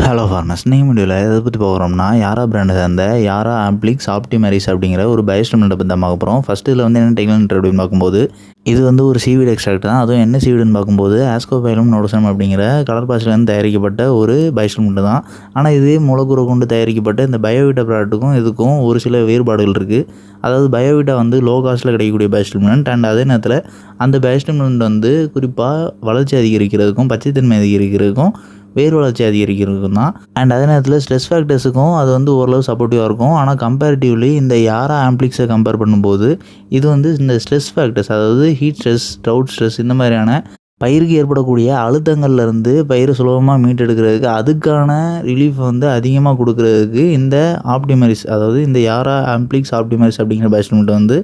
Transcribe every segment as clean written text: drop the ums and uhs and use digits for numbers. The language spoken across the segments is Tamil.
ஹலோ ஃபார்மர்ஸ், நீங்கள் வீடியோவில் எதை பற்றி பார்க்குறோம்னா யாரா பிராண்டை சேர்ந்த யாரா ஆம்ப்ளிக்ஸ் ஆப்டிமரிஸ் அப்படிங்கிற ஒரு பயோஸ்டிமுலண்ட்டை பற்றி தான் பார்க்க போகிறோம். ஃபஸ்ட்டு இதில் வந்து என்ன டெக்னாலஜி அப்படின்னு பார்க்கும்போது இது வந்து ஒரு சீவீட் எக்ஸ்ட்ராக்ட் தான். அதுவும் என்ன சீவீடுன்னு பார்க்கும்போது ஆஸ்கோபைலம் நோடோசம் அப்படிங்கிற கடற்பாசிலேருந்து தயாரிக்கப்பட்ட ஒரு பயோஸ்டிமுலண்ட் தான். ஆனால் இதே மூலக்கூறை கொண்டு தயாரிக்கப்பட்ட இந்த பயோவிட்டா ப்ராடக்ட்டுக்கும் இதுக்கும் ஒரு சில வேறுபாடுகள் இருக்குது. அதாவது பயோவிட்டா வந்து லோ காஸ்ட்டில் கிடைக்கக்கூடிய பயோஸ்டிமுலண்ட் அண்ட் அதே நேரத்தில் அந்த பயோஸ்டிமுலண்ட் வந்து குறிப்பாக வளர்ச்சி அதிகரிக்கிறதுக்கும் பச்சைத்தன்மை அதிகரிக்கிறதுக்கும் வேர் வளர்ச்சி அதிகரிக்கிறதுக்கும் தான். அண்ட் அதே நேரத்தில் ஸ்ட்ரெஸ் ஃபேக்டர்ஸுக்கும் அது வந்து ஓரளவு சப்போர்ட்டிவாக இருக்கும். ஆனால் கம்பேரிட்டிவ்லி இந்த யாரா ஆம்ப்ளிக்ஸை கம்பேர் பண்ணும்போது இது வந்து இந்த ஸ்ட்ரெஸ் ஃபேக்டர்ஸ், அதாவது ஹீட் ஸ்ட்ரெஸ், ட்ரவுட் ஸ்ட்ரெஸ், இந்த மாதிரியான பயிருக்கு ஏற்படக்கூடிய அழுத்தங்கள்லேருந்து பயிரை சுலபமாக மீட்டெடுக்கிறதுக்கு அதுக்கான ரிலீஃப் வந்து அதிகமாக கொடுக்கறதுக்கு இந்த ஆப்டிமரிஸ், அதாவது இந்த யாரா ஆம்ப்ளிக்ஸ் ஆப்டிமரிஸ் அப்படிங்கிற பயோஸ்டிமுலண்ட் வந்து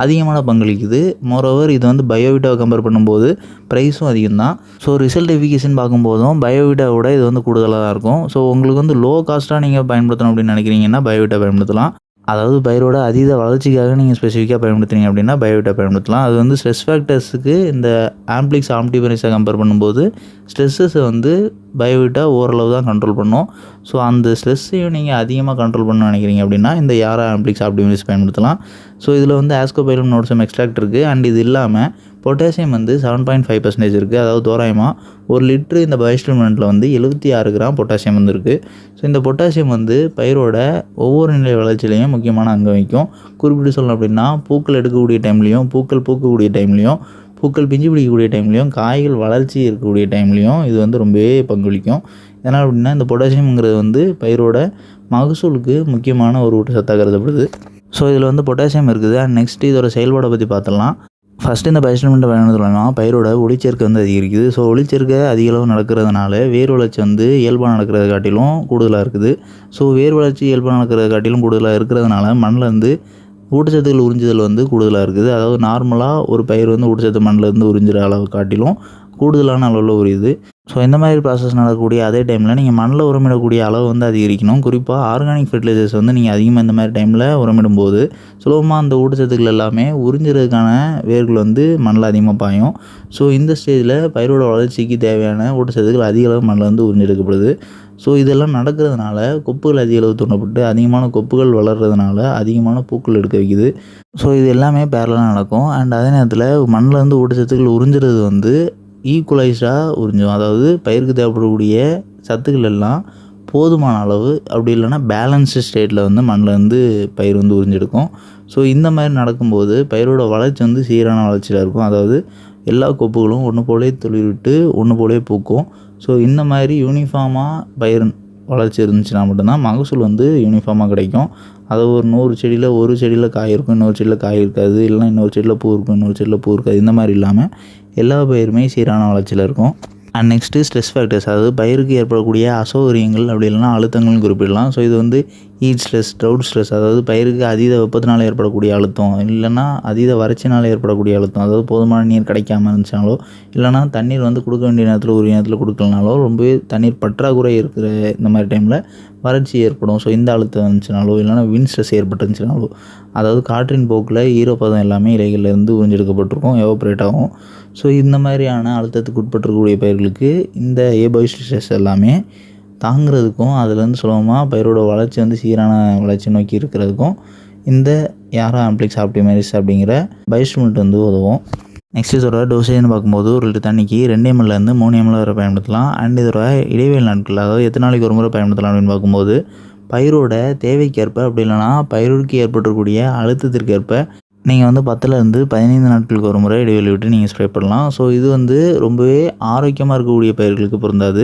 அதிகமான பங்களிக்குது. மோரோவர் இது வந்து பயோவிட்டாவை கம்பேர் பண்ணும்போது ப்ரைஸும் அதிகம் தான். ஸோ ரிசல்ட் எஃபிகேஷன் பார்க்கும்போதும் பயோவிட்டாவோட இது வந்து கூடுதலாக தான் இருக்கும். ஸோ உங்களுக்கு வந்து லோ காஸ்ட்டாக நீங்கள் பயன்படுத்தணும் அப்படின்னு நினைக்கிறீங்கன்னா பயோவிட்டா பயன்படுத்தலாம். அதாவது பயிரோட அதீத வளர்ச்சிக்காக நீங்கள் ஸ்பெசிஃபிக்காக பயன்படுத்துறீங்க அப்படின்னா பயோவிட்டா பயன்படுத்தலாம். அது வந்து ஸ்ட்ரெஸ் ஃபேக்டர்ஸுக்கு இந்த ஆம்ப்ளிக்ஸ் ஆப்டிமரிஸை கம்பேர் பண்ணும்போது ஸ்ட்ரெஸ்ஸஸை வந்து பயோவிட்டா ஓரளவு தான் கண்ட்ரோல் பண்ணும். ஸோ அந்த ஸ்ட்ரெஸ்ஸையும் நீங்கள் அதிகமாக கண்ட்ரோல் பண்ணணும்னு நினைக்கிறீங்க அப்படின்னா இந்த யாரா ஆம்ப்ளிக்ஸ் ஆப்டிமரிஸ் பயன்படுத்தலாம். ஸோ இதில் வந்து ஆஸ்கோபைலம் நோடோசம் எக்ஸ்ட்ராக்ட் இருக்குது. அண்ட் இது இல்லாமல் பொட்டாசியம் வந்து 7.5% இருக்குது. அதாவது தோராயமாக ஒரு லிட்ரு இந்த பயோஸ்டிமுலண்ட்டில் வந்து 76 கிராம் பொட்டாசியம் வந்து இருக்குது. ஸோ இந்த பொட்டாசியம் வந்து பயிரோட ஒவ்வொரு நிலை வளர்ச்சியிலையும் முக்கியமான அங்கம் வகிக்கும். குறிப்பிட்டு சொல்லணும் அப்படின்னா பூக்கள் எடுக்கக்கூடிய டைம்லையும், பூக்கள் பூக்கக்கூடிய டைம்லையும், பூக்கள் பிஞ்சு பிடிக்கக்கூடிய டைம்லையும், காய்கள் வளர்ச்சி இருக்கக்கூடிய டைம்லையும் இது வந்து ரொம்பவே பங்களிக்கும். ஏன்னா அப்படின்னா இந்த பொட்டாசியம்ங்கிறது வந்து பயிரோட மகசூலுக்கு முக்கியமான ஒரு ஊட்டச்சத்தாக கருதப்படுது. ஸோ இதில் வந்து பொட்டாசியம் இருக்குது. அண்ட் நெக்ஸ்ட் இதோட செயல்பாடை பற்றி பார்த்துடலாம். ஃபஸ்ட்டு இந்த பயோஸ்டிமுலண்ட்டை பயன்படுத்தலாம்னா பயிரோட ஒளிச்சேர்க்கை வந்து அதிகரிக்குது. ஸோ ஒளிச்சேர்க்கை அதிக அளவு நடக்கிறதுனால வேர் வளர்ச்சி வந்து இயல்பாக நடக்கிறத காட்டிலும் கூடுதலாக இருக்குது. ஸோ வேர் வளர்ச்சி இயல்பாக நடக்கிறத காட்டிலும் கூடுதலாக இருக்கிறதுனால மண்ணில் வந்து ஊட்டச்சத்துக்கள் உறிஞ்சுதல் வந்து கூடுதலாக இருக்குது. அதாவது நார்மலாக ஒரு பயிர் வந்து ஊட்டச்சத்து மண்ணில் இருந்து உறிஞ்சுற அளவு காட்டிலும் கூடுதலான அளவில் உரியுது. ஸோ இந்த மாதிரி ப்ராசஸ் நடக்கக்கூடிய அதே டைமில் நீங்கள் மண்ணில் உரமிடக்கூடிய அளவு வந்து அதிகரிக்கணும். குறிப்பாக ஆர்கானிக் ஃபெர்டிலைசர்ஸ் வந்து நீங்கள் அதிகமாக இந்த மாதிரி டைமில் உரமிடும்போது சுலபமாக அந்த ஊட்டச்சத்துக்கள் எல்லாமே உறிஞ்சுறதுக்கான வேர்கள் வந்து மண்ணில் அதிகமாக பாயும். ஸோ இந்த ஸ்டேஜில் பயிரோட வளர்ச்சிக்கு தேவையான ஊட்டச்சத்துக்கள் அதிக அளவு மண்ணில் வந்து உறிஞ்செடுக்கப்படுது. ஸோ இதெல்லாம் நடக்கிறதுனால கொப்புகள் அதிக அளவு தூண்டப்பட்டு அதிகமான கொப்புகள் வளர்கிறதுனால அதிகமான பூக்கள் எடுக்க வைக்குது. ஸோ இது எல்லாமே பேரலாக நடக்கும். அண்ட் அதே நேரத்தில் மண்ணில் இருந்து ஊட்டச்சத்துக்கள் உறிஞ்சுறது வந்து ஈக்குவலைஸ்டாக உறிஞ்சும். அதாவது பயிருக்கு தேவைப்படக்கூடிய சத்துக்கள் எல்லாம் போதுமான அளவு, அப்படி இல்லைன்னா பேலன்ஸ்டு ஸ்டேட்டில் வந்து மண்ணில் வந்து பயிர் வந்து உறிஞ்செடுக்கும். ஸோ இந்த மாதிரி நடக்கும்போது பயிரோட வளர்ச்சி வந்து சீரான வளர்ச்சியில் இருக்கும். அதாவது எல்லா கொப்புகளும் ஒன்று போலே துளிர்விட்டு ஒன்று போலே பூக்கும். ஸோ இந்த மாதிரி யூனிஃபார்மாக பயிர் வளர்ச்சி இருந்துச்சுன்னா மட்டும்தான் மகசூல் வந்து யூனிஃபார்மாக கிடைக்கும். அது ஒரு 100 செடியில் ஒரு செடியில் காய் இருக்கும், இன்னொரு செடியில் காய் இருக்காது, இல்லைனா இன்னொரு செடியில் பூ இருக்கும், இன்னொரு செடியில் பூ இருக்காது. இந்த மாதிரி இல்லாமல் எல்லா பயிருமே சீரான வளர்ச்சியில் இருக்கும். அண்ட் நெக்ஸ்ட்டு ஸ்ட்ரெஸ் ஃபேக்டர்ஸ், அதாவது பயிருக்கு ஏற்படக்கூடிய அசௌகரியங்கள் அப்படி இல்லைனா அழுத்தங்கள்னு குறிப்பிடலாம். ஸோ இது வந்து ஹீட் ஸ்ட்ரெஸ், ட்ரவுட் ஸ்ட்ரெஸ், அதாவது பயிருக்கு அதீத வெப்பத்தினால் ஏற்படக்கூடிய அழுத்தம், இல்லைனா அதீத வறட்சினால் ஏற்படக்கூடிய அழுத்தம், அதாவது போதுமான நீர் கிடைக்காமல் இருந்துச்சாலோ, இல்லைனா தண்ணீர் வந்து கொடுக்க வேண்டிய நேரத்தில் ஒரு நேரத்தில் கொடுக்கலனாலோ, ரொம்பவே தண்ணீர் பற்றாக்குறை இருக்கிற இந்த மாதிரி டைமில் வறட்சி ஏற்படும். ஸோ இந்த அழுத்தம் இருந்துச்சுனாலோ, இல்லைனா விண்ட் ஸ்ட்ரெஸ் ஏற்பட்டுருந்துச்சுனாலோ, அதாவது காற்றின் போக்கில் ஈரப்பதம் எல்லாமே இலைகள்லேருந்து உறிஞ்செடுக்கப்பட்டிருக்கும், எவாப்ரேட் ஆகும். ஸோ இந்த மாதிரியான அழுத்தத்துக்கு உட்பட்டிருக்கக்கூடிய பயிர்களுக்கு இந்த ஏபயோஸ்ட்ரெஸ் எல்லாமே தாங்கிறதுக்கும் அதுலேருந்து சுலபமாக பயிரோட வளர்ச்சி வந்து சீரான வளர்ச்சி நோக்கி இருக்கிறதுக்கும் இந்த யாரா ஆம்ப்ளிக்ஸ் ஆப்டிமரிஸ் அப்படிங்கிற பயோஸ்டிமுலண்ட் வந்து உதவும். நெக்ஸ்ட் இதோட டோசேஜ்னு பார்க்கும்போது ஒரு லிட்டர் தண்ணிக்கு 2 ml-லேருந்து 3 ml வரை பயன்படுத்தலாம். அண்ட் இதோட இடைவேளை நாட்கள், அதாவது எத்தனை நாளைக்கு ஒரு முறை பயன்படுத்தலாம் அப்படின்னு பார்க்கும்போது பயிரோட தேவைக்கேற்ப, அப்படி இல்லைனா பயிருக்கு ஏற்பட்டிருக்கக்கூடிய அழுத்தத்திற்கேற்ப நீங்கள் வந்து 10-15 நாட்களுக்கு ஒரு முறை இடைவெளி விட்டு நீங்கள் ஸ்ப்ரே பண்ணலாம். ஸோ இது வந்து ரொம்பவே ஆரோக்கியமாக இருக்கக்கூடிய பயிர்களுக்கு பொருந்தாது.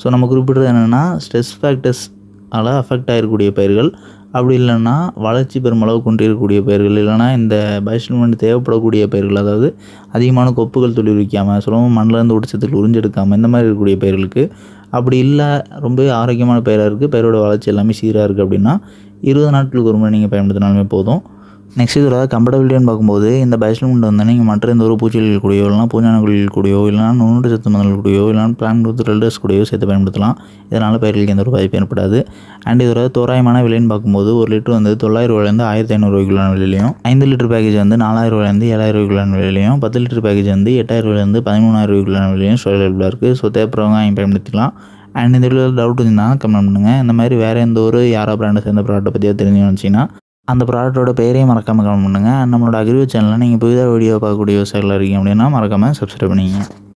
ஸோ நம்ம குறிப்பிட்றது என்னென்னா ஸ்ட்ரெஸ் ஃபேக்டர்ஸால் அஃபெக்ட் ஆகிருக்கக்கூடிய பயிர்கள், அப்படி இல்லைன்னா வளர்ச்சி பெருமளவு கொண்டிருக்கக்கூடிய பயிர்கள், இல்லைனா இந்த பயோஸ்டிமுலண்ட் தேவைப்படக்கூடிய பயிர்கள், அதாவது அதிகமான கொப்புகள் துளிர் வைக்காமல் சுலபமாக மண்ணிலேருந்து ஊட்டச்சத்துக்கள் உறிஞ்செடுக்காமல் இந்த மாதிரி இருக்கக்கூடிய பயிர்களுக்கு. அப்படி இல்லை ரொம்பவே ஆரோக்கியமான பயிராக இருக்குது, பயிரோட வளர்ச்சி எல்லாமே சீராக இருக்குது அப்படின்னா 20 நாட்களுக்கு ஒரு முறை நீங்கள் பயன்படுத்தினாலுமே போதும். நெக்ஸ்ட் இதோட கம்பேட்டபிலிட்டின்னு பார்க்கும்போது இந்த பயோஸ்டிமுலண்ட் வந்து நீங்கள் மற்ற எந்த ஒரு பூச்சிகள் கூடயோ, இல்லைனா பூஞ்சானங்கள் கூடயோ, இல்லைனா நுண்ணூட்ட சத்து மருந்துகள் கூடயோ, இல்லைனா பிளான்ட் குரோத் ரெல்டர்ஸ் கூடயோ சேர்த்து பயன்படுத்தலாம். இதனால் பயிர்களுக்கு எந்த ஒரு பாதிப்பு ஏற்படாது. அண்ட் இதோட தோராயமான விலைன்னு பார்க்கும்போது ஒரு லிட்டர் வந்து 900 ரூபாயிலேருந்து 1500 ரூபாய்க்குள்ளான விலையிலையும், 5 லிட்டர் பேக்கேஜ் வந்து 4000 ரூபாயிலேருந்து 7000 ரூபாய்க்குள்ளான விலையிலையும், 10 லிட்டர் பேக்கேஜ் வந்து 8000 ரூபாயிலேருந்து 13000 ரூபாய்க்குள்ளான விலையிலையும் அவைலபிளாக இருக்குது. ஸோ தேவைப்படுறவங்க பயன்படுத்திக்கலாம். அண்ட் இந்த வீடியோவில் டவுட் இருந்தால் கமெண்ட் பண்ணுங்கள். இந்த மாதிரி வேறு எந்த ஒரு யாரா பிராண்டை சேர்ந்த ப்ராடக்ட்டை பற்றியா தெரிஞ்சுன்னு நினச்சிங்கன்னா அந்த ப்ராடக்ட்டோட பேரையும் மறக்காமல் கமெண்ட் பண்ணுங்கள். அண்ட் நம்மளோட அக்ரிவ் சேனலில் நீங்கள் புதிதாக வீடியோ பார்க்கக்கூடிய விவசாயிகள் இருக்கீங்க அப்படின்னா மறக்காமல் சப்ஸ்கிரைப் பண்ணிக்கங்க.